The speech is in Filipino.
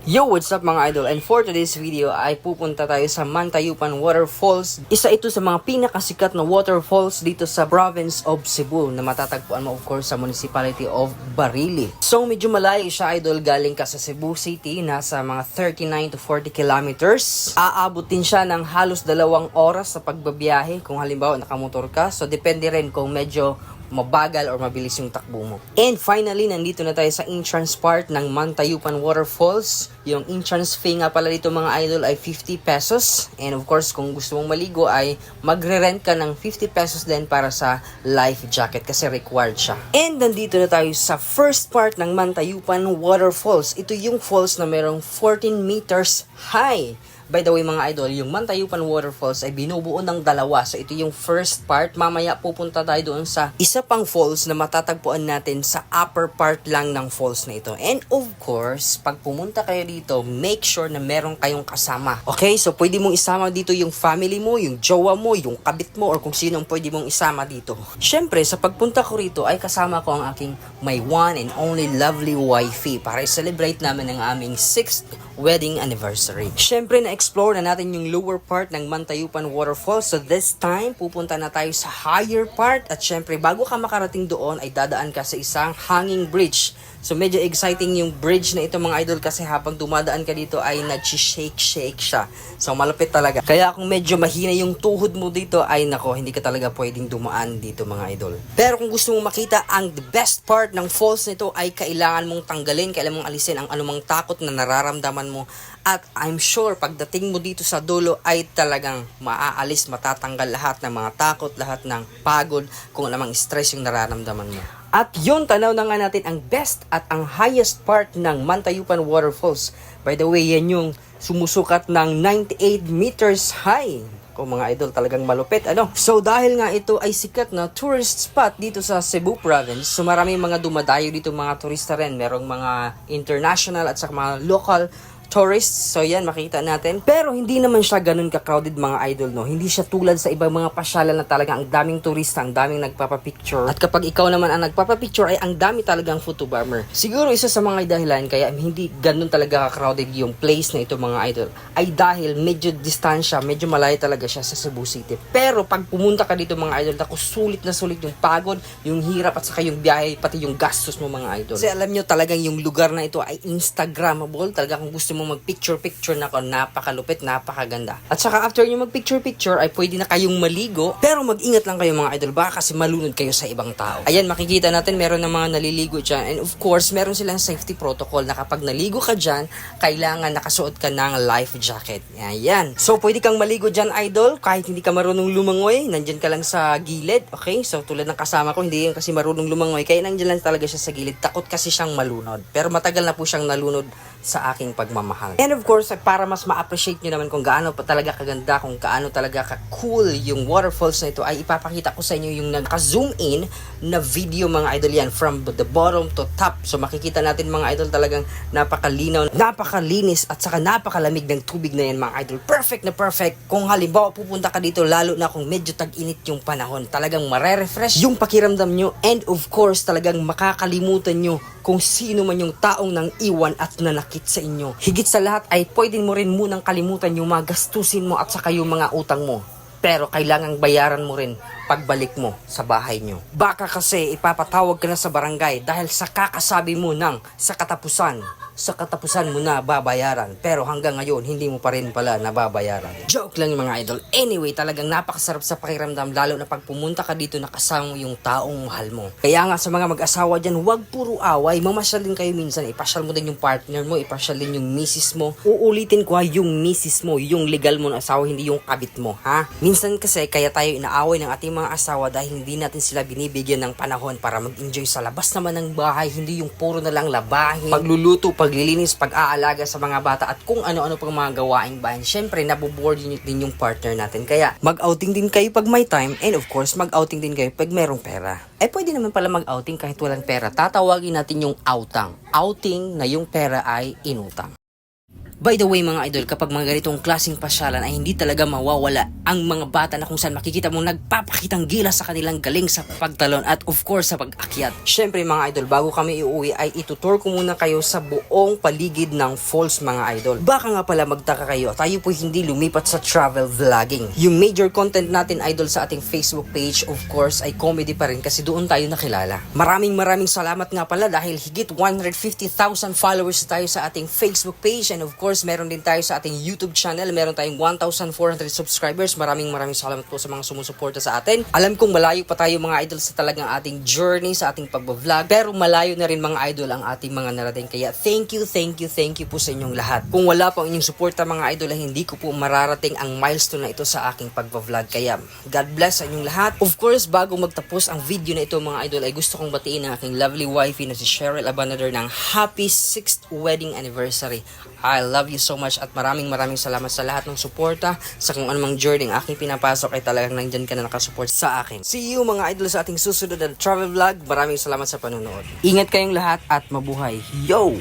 Yo, what's up mga idol? And for today's video ay pupunta tayo sa Mantayupan Waterfalls. Isa ito sa mga pinakasikat na waterfalls dito sa province of Cebu na matatagpuan mo of course sa municipality of Barili. So medyo malayo siya idol, galing ka sa Cebu City, nasa mga 39 to 40 kilometers. Aabot din siya ng halos 2 oras sa pagbabiyahe kung halimbawa nakamotor ka. So depende rin kung medyo mabagal or mabilis yung takbo mo. And finally, nandito na tayo sa entrance part ng Mantayupan Waterfalls. Yung entrance fee nga pala dito mga idol ay 50 pesos. And of course, kung gusto mong maligo ay magre-rent ka ng 50 pesos din para sa life jacket kasi required siya. And nandito na tayo sa first part ng Mantayupan Waterfalls. Ito yung falls na merong 14 meters high. By the way mga idol, yung Mantayupan Waterfalls ay binubuo ng dalawa. So ito yung first part. Mamaya pupunta tayo doon sa isa pang falls na matatagpuan natin sa upper part lang ng falls na ito. And of course, pag pumunta kayo dito, make sure na meron kayong kasama. Okay? So pwede mong isama dito yung family mo, yung jowa mo, yung kabit mo, or kung sinong pwede mong isama dito. Syempre, sa pagpunta ko rito ay kasama ko ang aking my one and only lovely wifey para i-celebrate namin ang aming 6th wedding anniversary. Syempre, na-explore na natin yung lower part ng Mantayupan Waterfalls. So this time, pupunta na tayo sa higher part. At syempre, bago ka makarating doon, ay dadaan ka sa isang hanging bridge. So medyo exciting yung bridge na ito mga idol kasi habang dumadaan ka dito ay nag-shake-shake siya. So malapit talaga. Kaya kung medyo mahina yung tuhod mo dito, ay nako, hindi ka talaga pwedeng dumaan dito mga idol. Pero kung gusto mong makita ang the best part ng falls nito ay kailangan mong tanggalin, kailangan mong alisin ang anumang takot na nararamdaman mo. At I'm sure pagdating mo dito sa dulo ay talagang maaalis, matatanggal lahat ng mga takot, lahat ng pagod, kung anumang stress yung nararamdaman mo. At yun, tanaw na nga natin ang best at ang highest part ng Mantayupan Waterfalls. By the way, yan yung sumusukat ng 98 meters high. Kung mga idol, talagang malupit, ano? So dahil nga ito ay sikat na tourist spot dito sa Cebu Province, so marami mga dumadayo dito, mga turista rin. Merong mga international at saka mga local tourists. So yan, makita natin. Pero hindi naman siya ganun ka-crowded mga idol, no? Hindi siya tulad sa ibang mga pasyalan na talaga ang daming turista, ang daming nagpapapicture. At kapag ikaw naman ang nagpapapicture ay ang dami talagang photobomber. Siguro isa sa mga dahilan kaya hindi ganun talaga ka-crowded yung place na ito mga idol ay dahil medyo distansya, medyo malayo talaga siya sa Cebu City. Pero pag pumunta ka dito mga idol, ako sulit na sulit yung pagod, yung hirap at saka yung biyahe, pati yung gastos mo mga idol. Kasi alam nyo talagang yung lugar na ito ay Instagrammable. Talaga kung gusto mo mag-picture-picture na ko, napakalupit, napakaganda. At saka after nyo mag-picture-picture ay pwede na kayong maligo. Pero mag-ingat lang kayo mga idol, baka kasi malunod kayo sa ibang tao. Ayan, makikita natin meron ng mga naliligo dyan. And of course, meron silang safety protocol na kapag naligo ka dyan, kailangan nakasuot ka ng life jacket. Ayan. So, pwede kang maligo dyan idol, kahit hindi ka marunong lumangoy, nandyan ka lang sa gilid. Okay? So, tulad ng kasama ko, hindi yan kasi marunong lumangoy, kaya nandyan lang talaga siya sa gilid. Takot kasi siyang malunod. Pero matagal na po siyang nalunod sa aking pagmamahal. And of course, para mas ma-appreciate nyo naman kung gaano pa talaga kaganda, kung gaano talaga ka-cool yung waterfalls na ito, ay ipapakita ko sa inyo yung nagka-zoom in na video mga idol yan from the bottom to top. So makikita natin mga idol talagang napakalinaw, napakalinis at saka napakalamig ng tubig na yan mga idol. Perfect na perfect. Kung halimbawa pupunta ka dito lalo na kung medyo tag-init yung panahon, talagang marerefresh yung pakiramdam nyo and of course talagang makakalimutan nyo kung sino man yung taong nang iwan at nanakit sa inyo. Higit sa lahat ay pwede mo rin munang kalimutan yung mga gastusin mo at saka yung mga utang mo. Pero kailangang bayaran mo rin pagbalik mo sa bahay nyo. Baka kasi ipapatawag ka na sa barangay dahil sa kakasabi mo ng sa katapusan mo na babayaran. Pero hanggang ngayon, hindi mo pa rin pala nababayaran. Joke lang yung mga idol. Anyway, talagang napakasarap sa pakiramdam lalo na pag pumunta ka dito nakasama mo yung taong mahal mo. Kaya nga sa mga mag-asawa dyan, huwag puro away. Mamasyal din kayo minsan. Ipasyal mo din yung partner mo, ipasyal din yung misis mo. Uulitin ko ha, yung misis mo, yung legal mo na asawa, hindi yung kabit mo, ha? Minsan kasi kaya tayo inaaway ng ating mga asawa dahil hindi natin sila binibigyan ng panahon para mag-enjoy sa labas naman ng bahay, hindi yung puro na lang labahin, pagluluto, paglilinis, pag-aalaga sa mga bata at kung ano-ano pang mga gawaing bahay. Syempre, naboboard din yung partner natin. Kaya mag-outing din kayo pag may time and of course, mag-outing din kayo pag merong pera. Eh, pwede naman pala mag-outing kahit walang pera. Tatawagin natin yung outang. Outing na yung pera ay inutang. By the way mga idol, kapag mga ganitong klaseng pasyalan ay hindi talaga mawawala ang mga bata na kung saan makikita mo nagpapakitang gilas sa kanilang galing sa pagtalon at of course sa pag-akyat. Syempre mga idol, bago kami iuwi ay itutur ko muna kayo sa buong paligid ng falls mga idol. Baka nga pala magtaka kayo, tayo po hindi lumipat sa travel vlogging. Yung major content natin idol sa ating Facebook page of course ay comedy pa rin kasi doon tayo nakilala. Maraming salamat nga pala dahil higit 150,000 followers tayo sa ating Facebook page and of course meron din tayo sa ating YouTube channel. Meron tayong 1,400 subscribers. Maraming salamat po sa mga sumusuporta sa atin. Alam kong malayo pa tayo mga idol sa talagang ating journey sa ating pagbablog pero malayo na rin mga idol ang ating mga narating. Kaya thank you po sa inyong lahat. Kung wala po ang inyong suporta mga idol ay hindi ko po mararating ang milestone na ito sa aking pagbablog. Kaya God bless sa inyong lahat. Of course bago magtapos ang video na ito mga idol ay gusto kong batiin ang aking lovely wifey na si Cheryl Abanador ng happy 6th wedding anniversary. I love you so much at maraming salamat sa lahat ng suporta sa kung anumang journey ang aking pinapasok ay talagang nandyan ka na nakasupport sa akin. See you mga idol sa ating susunod na travel vlog. Maraming salamat sa panonood. Ingat kayong lahat at mabuhay. Yo!